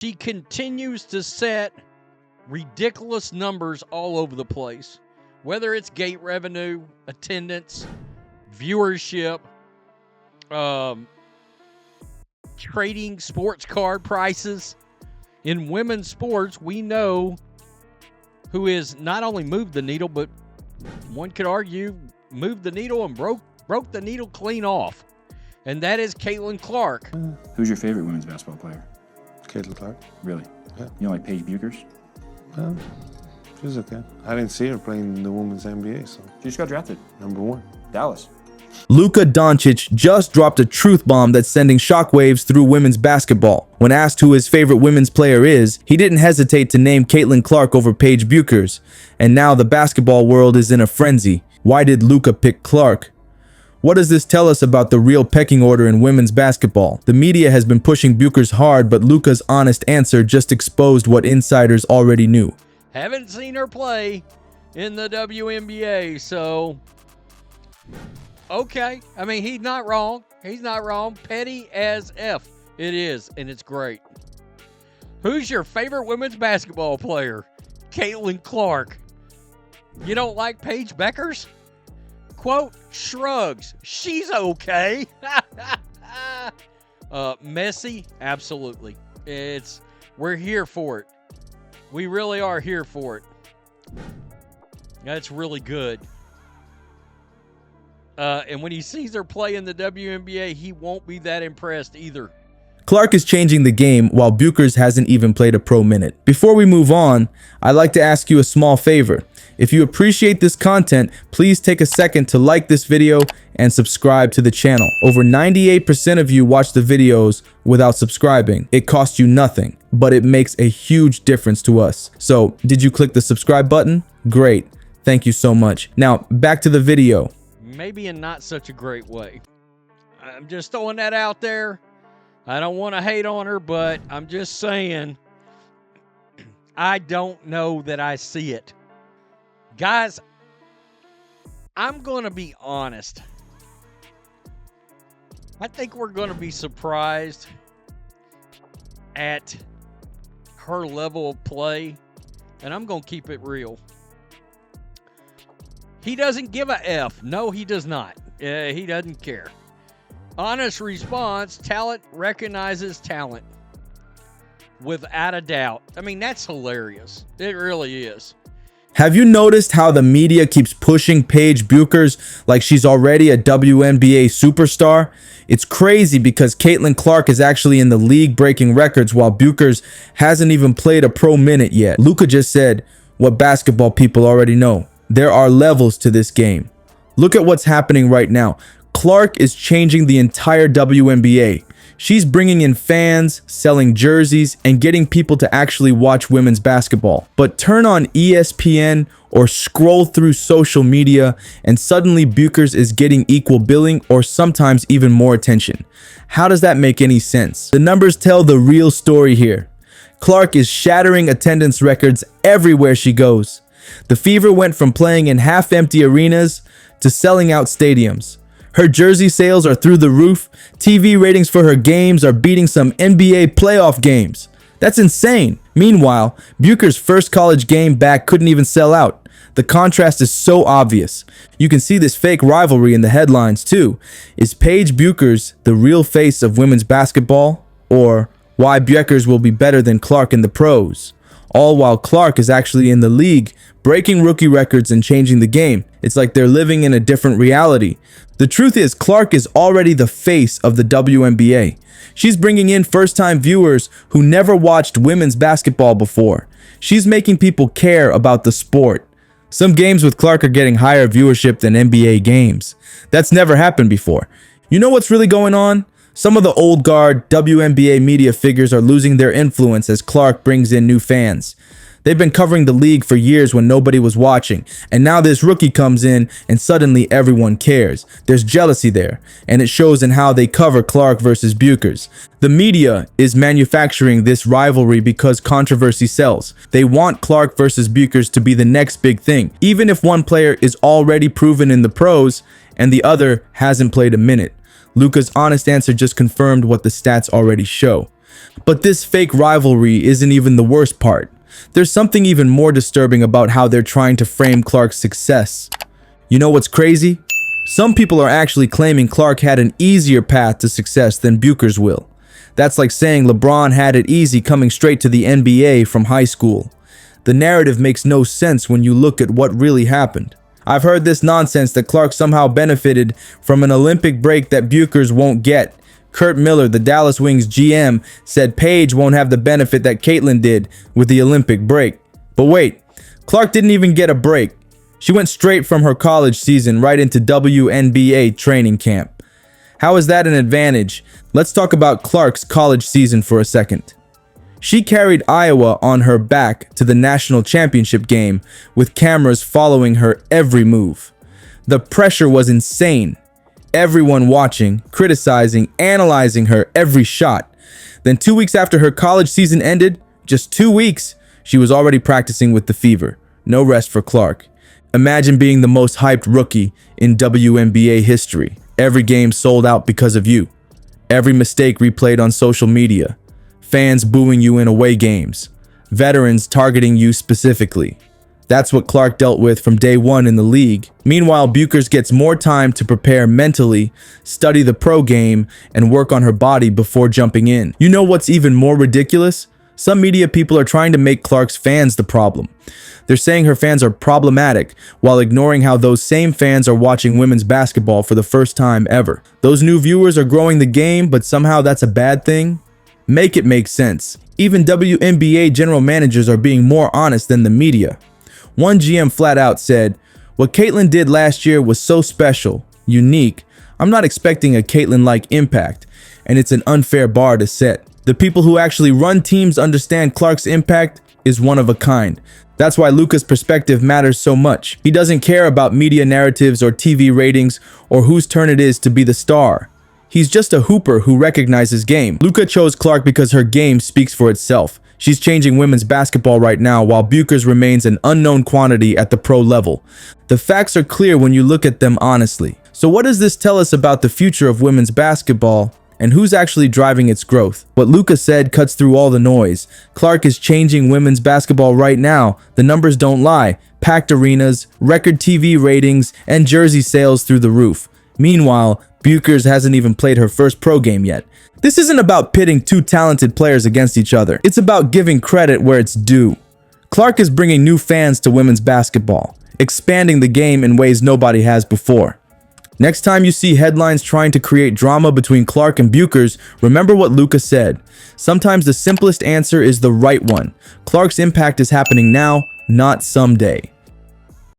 She continues to set ridiculous numbers all over the place, whether it's gate revenue, attendance, viewership, trading sports card prices. In women's sports, we know who has not only moved the needle, but one could argue moved the needle and broke the needle clean off. And that is Caitlin Clark. Who's your favorite women's basketball player? Caitlin Clark. Really? Yeah. You don't like Paige Bueckers? Well, she's okay. I didn't see her playing in the women's NBA, so. She just got drafted. #1. Dallas. Luka Doncic just dropped a truth bomb that's sending shockwaves through women's basketball. When asked who his favorite women's player is, he didn't hesitate to name Caitlin Clark over Paige Bueckers. And now the basketball world is in a frenzy. Why did Luka pick Clark? What does this tell us about the real pecking order in women's basketball? The media has been pushing Bueckers hard, but Luka's honest answer just exposed what insiders already knew. Haven't seen her play in the WNBA, so okay. I mean, he's not wrong. He's not wrong. Petty as F. It is, and it's great. Who's your favorite women's basketball player? Caitlin Clark. You don't like Paige Bueckers? Quote, shrugs. She's okay. Messy? Absolutely. We're here for it. We really are here for it. That's really good. And when he sees her play in the WNBA, he won't be that impressed either. Clark is changing the game while Bueckers hasn't even played a pro minute. Before we move on, I'd like to ask you a small favor. If you appreciate this content, please take a second to like this video and subscribe to the channel. Over 98% of you watch the videos without subscribing. It costs you nothing, but it makes a huge difference to us. So, did you click the subscribe button? Great. Thank you so much. Now, back to the video. Maybe in not such a great way. I'm just throwing that out there. I don't want to hate on her, but I'm just saying, I don't know that I see it. Guys, I'm going to be honest. I think we're going to be surprised at her level of play, and I'm going to keep it real. He doesn't give a F. No, he does not. He doesn't care. Honest response, talent recognizes talent. Without a doubt. I mean, that's hilarious. It really is. Have you noticed how the media keeps pushing Paige Bueckers like she's already a WNBA superstar? It's crazy because Caitlin Clark is actually in the league breaking records while Bueckers hasn't even played a pro minute yet. Luka just said what basketball people already know. There are levels to this game. Look at what's happening right now. Clark is changing the entire WNBA. She's bringing in fans, selling jerseys, and getting people to actually watch women's basketball. But turn on ESPN or scroll through social media, and suddenly Bueckers is getting equal billing or sometimes even more attention. How does that make any sense? The numbers tell the real story here. Clark is shattering attendance records everywhere she goes. The Fever went from playing in half-empty arenas to selling out stadiums. Her jersey sales are through the roof. TV ratings for her games are beating some NBA playoff games. That's insane. Meanwhile, Bueckers' first college game back couldn't even sell out. The contrast is so obvious. You can see this fake rivalry in the headlines too. Is Paige Bueckers the real face of women's basketball? Or why Bueckers will be better than Clark in the pros? All while Clark is actually in the league, breaking rookie records and changing the game. It's like they're living in a different reality. The truth is, Clark is already the face of the WNBA. She's bringing in first-time viewers who never watched women's basketball before. She's making people care about the sport. Some games with Clark are getting higher viewership than NBA games. That's never happened before. You know what's really going on? Some of the old guard WNBA media figures are losing their influence as Clark brings in new fans. They've been covering the league for years when nobody was watching, and now this rookie comes in and suddenly everyone cares. There's jealousy there, and it shows in how they cover Clark versus Bueckers. The media is manufacturing this rivalry because controversy sells. They want Clark versus Bueckers to be the next big thing, even if one player is already proven in the pros and the other hasn't played a minute. Luka's honest answer just confirmed what the stats already show. But this fake rivalry isn't even the worst part. There's something even more disturbing about how they're trying to frame Clark's success. You know what's crazy? Some people are actually claiming Clark had an easier path to success than Bueckers will. That's like saying LeBron had it easy coming straight to the NBA from high school. The narrative makes no sense when you look at what really happened. I've heard this nonsense that Clark somehow benefited from an Olympic break that Bueckers won't get. Kurt Miller, the Dallas Wings GM, said Paige won't have the benefit that Caitlin did with the Olympic break. But wait, Clark didn't even get a break. She went straight from her college season right into WNBA training camp. How is that an advantage? Let's talk about Clark's college season for a second. She carried Iowa on her back to the national championship game with cameras following her every move. The pressure was insane. Everyone watching, criticizing, analyzing her every shot. Then 2 weeks after her college season ended, just 2 weeks, she was already practicing with the fever. No rest for Clark. Imagine being the most hyped rookie in WNBA history. Every game sold out because of you. Every mistake replayed on social media. Fans booing you in away games. Veterans targeting you specifically. That's what Clark dealt with from day one in the league. Meanwhile, Bueckers gets more time to prepare mentally, study the pro game, and work on her body before jumping in. You know what's even more ridiculous? Some media people are trying to make Clark's fans the problem. They're saying her fans are problematic, while ignoring how those same fans are watching women's basketball for the first time ever. Those new viewers are growing the game, but somehow that's a bad thing? Make it make sense. Even WNBA general managers are being more honest than the media. One GM flat out said, "What Caitlin did last year was so special, unique. I'm not expecting a Caitlin-like impact, and it's an unfair bar to set. The people who actually run teams understand Clark's impact is one of a kind. That's why Luka's perspective matters so much. He doesn't care about media narratives or TV ratings or whose turn it is to be the star. He's just a hooper who recognizes game." Luka chose Clark because her game speaks for itself. She's changing women's basketball right now, while Bueckers remains an unknown quantity at the pro level. The facts are clear when you look at them honestly. So what does this tell us about the future of women's basketball and who's actually driving its growth? What Luka said cuts through all the noise. Clark is changing women's basketball right now. The numbers don't lie. Packed arenas, record TV ratings, and jersey sales through the roof. Meanwhile, Bueckers hasn't even played her first pro game yet. This isn't about pitting two talented players against each other. It's about giving credit where it's due. Clark is bringing new fans to women's basketball, expanding the game in ways nobody has before. Next time you see headlines trying to create drama between Clark and Bueckers, remember what Luka said. Sometimes the simplest answer is the right one. Clark's impact is happening now, not someday.